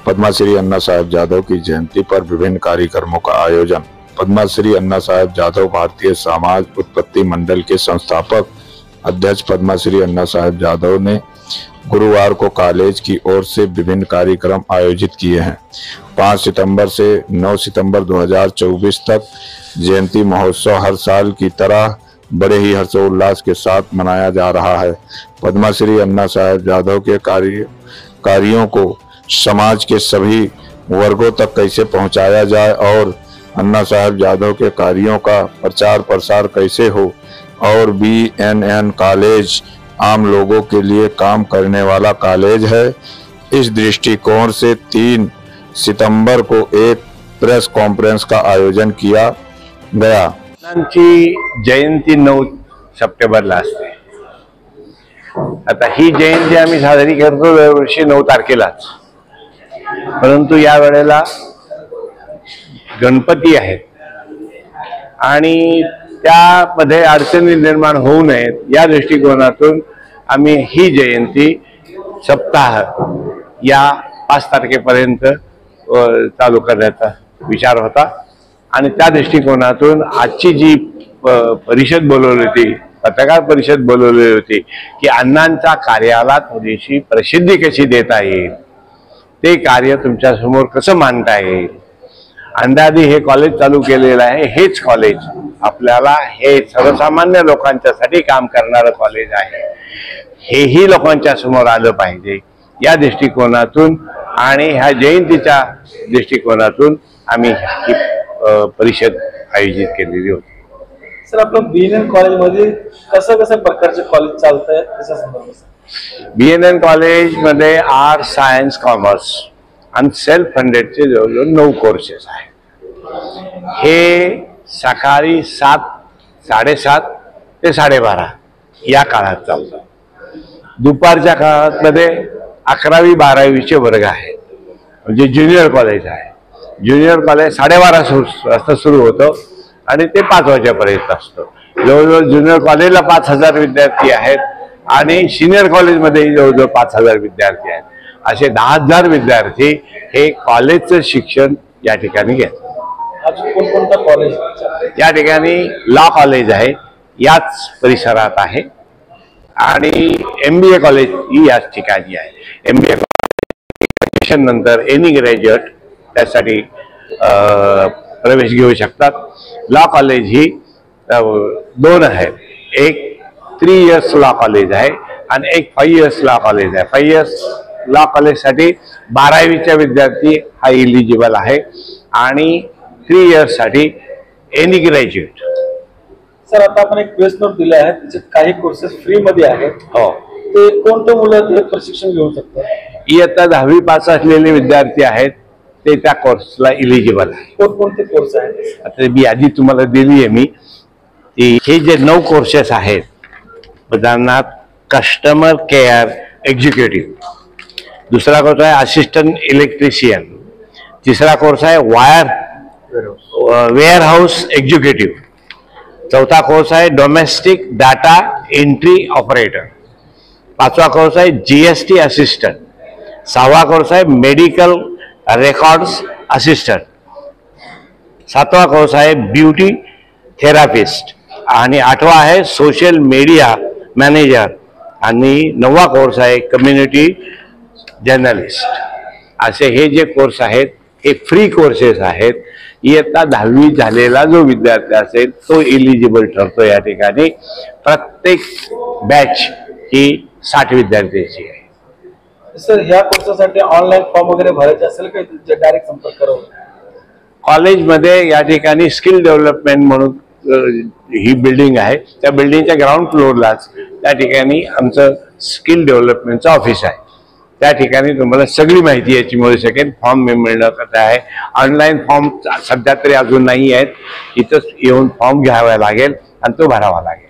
पद्मश्री अन्ना साहब जादव की जयंती पर विभिन्न कार्यक्रमों का आयोजन। पद्मश्री अन्ना साहब जादव भारतीय समाज उत्पत्ति मंडल के संस्थापक अध्यक्ष पद्मश्री अन्ना साहब जादव ने गुरुवार को कॉलेज की ओर से विभिन्न कार्यक्रम आयोजित किए हैं। 5 सितंबर से 9 सितंबर 2024 तक जयंती महोत्सव हर साल की तरह बड़े ही हर्षोल्लास के साथ मनाया जा रहा है। पद्मश्री अन्ना साहब जादव के कार्यों को समाज के सभी वर्गों तक कैसे पहुंचाया जाए और अन्ना साहब जादव के कार्यों का प्रचार प्रसार कैसे हो और BNN कॉलेज आम लोगों के लिए काम करने वाला कॉलेज है, इस दृष्टिकोण से 3 सितंबर को एक प्रेस कॉन्फ्रेंस का आयोजन किया गया। जयंती 9 सप्टेंबरला असते। आता ही जयंती आम्ही साजरी करतो दरवर्षी 9 तारखेलाच, परंतु या वेळेला गणपती आहेत आणि त्यामध्ये अडचणी निर्माण होऊ नयेत या दृष्टिकोनातून आम्ही ही जयंती सप्ताह या 5 तारखेपर्यंत चालू करण्याचा विचार होता आणि त्या दृष्टिकोनातून आजची जी परिषद बोलवली होती, पत्रकार परिषद बोलवली होती की अण्णांच्या कार्याला थोडीशी प्रसिद्धी कशी देता येईल, ते कार्य तुमच्या समोर कसं मांडता येईल। अंदाधी हे कॉलेज चालू केलेलं आहे। हेच कॉलेज आपल्याला हे सर्वसामान्य लोकांच्यासाठी काम करणारं कॉलेज आहे, हेही लोकांच्या समोर आलं पाहिजे या दृष्टिकोनातून आणि ह्या जयंतीच्या दृष्टिकोनातून आम्ही ही परिषद आयोजित केलेली होती। सर, आपलं BNN कॉलेजमध्ये कसं प्रकारचे कॉलेज चालतंय त्याच्या संदर्भात? BNN कॉलेजमध्ये आर्ट्स, सायन्स, कॉमर्स आणि सेल्फ फंडेडचे जवळजवळ 9 कोर्सेस आहेत। हे सकाळी 7, 7:30 ते 12:30 या काळात चालतं। दुपारच्या काळामध्ये 11वी 12वीचे वर्ग आहेत, म्हणजे ज्युनियर कॉलेज आहे। ज्युनियर कॉलेज 12:30 वाजता सुरू होतं आणि ते 5 वाजेपर्यंत असतं। जवळजवळ ज्युनियर कॉलेजला 5000 विद्यार्थी आहेत आणि सिनियर कॉलेजमध्ये जवळजवळ 5000 विद्यार्थी आहेत। असे 10,000 विद्यार्थी हे कॉलेजचं शिक्षण या ठिकाणी घेतात। कोणकोणता कॉलेज? या ठिकाणी लॉ कॉलेज आहे, याच परिसरात आहे आणि MBA कॉलेज ही याच ठिकाणी आहे। MBA कॉलेज नंतर एनी ग्रॅज्युएट त्यासाठी प्रवेश घेऊ शकतात। लॉ कॉलेज ही 2 आहेत, एक 3 इयर्स लॉ कॉलेज आहे आणि एक 5 इयर्स लॉ कॉलेज आहे। 5 इयर्स लॉ कॉलेजसाठी 12वीचा विद्यार्थी हा इलिजिबल आहे आणि 3 इयर्स साठी एनी ग्रॅज्युएट। सर, आता आपण एक प्रेस नोट दिला आहे, त्याचे काही कोर्सेस फ्री मध्ये आहेत। हो, ते कोणते मुलं हे प्रशिक्षण घेऊ शकतात? इयत्ता 10वी पास असलेले विद्यार्थी आहेत ते त्या कोर्सला इलिजिबल आहे। कोणकोणते कोर्स आहेत? आता मी आधी तुम्हाला दिली आहे मी हे जे 9 कोर्सेस आहेत, उदाहरणार्थ कस्टमर केअर एक्झिक्युटिव्ह, दुसरा कोर्स आहे असिस्टंट इलेक्ट्रिशियन, तिसरा कोर्स आहे वेअरहाऊस एक्झिक्युटिव्ह, चौथा कोर्स आहे डोमेस्टिक डाटा एंट्री ऑपरेटर, 5वा कोर्स आहे GST असिस्टंट, 6वा कोर्स आहे मेडिकल रेकॉर्ड्स असिस्टंट, 7वा कोर्स आहे ब्युटी थेरापिस्ट आणि 8वा आहे सोशल मीडिया मॅनेजर आणि 9वा कोर्स आहे कम्युनिटी जर्नलिस्ट। असे हे जे कोर्स आहेत हे फ्री कोर्सेस आहेत। इयत्ता 10वी झालेला जो विद्यार्थी असेल तो इलिजिबल ठरतो। या ठिकाणी प्रत्येक बॅच ही 60 विद्यार्थ्यांची आहे। सर, ह्या कोर्ससाठी ऑनलाईन फॉर्म वगैरे भरायचे असेल का डायरेक्ट संपर्क करावा? कॉलेजमध्ये या ठिकाणी स्किल डेव्हलपमेंट म्हणून ही बिल्डिंग आहे, त्या बिल्डिंगच्या ग्राउंड फ्लोअरलाच त्या ठिकाणी आमचं स्किल डेव्हलपमेंटचं ऑफिस आहे। त्या ठिकाणी तुम्हाला सगळी माहिती याची मिळू शकेल। फॉर्म मिळणं कसं आहे, ऑनलाईन फॉर्म सध्या तरी अजून नाही आहेत, इथंच येऊन फॉर्म घ्यावा लागेल आणि तो भरावा लागेल।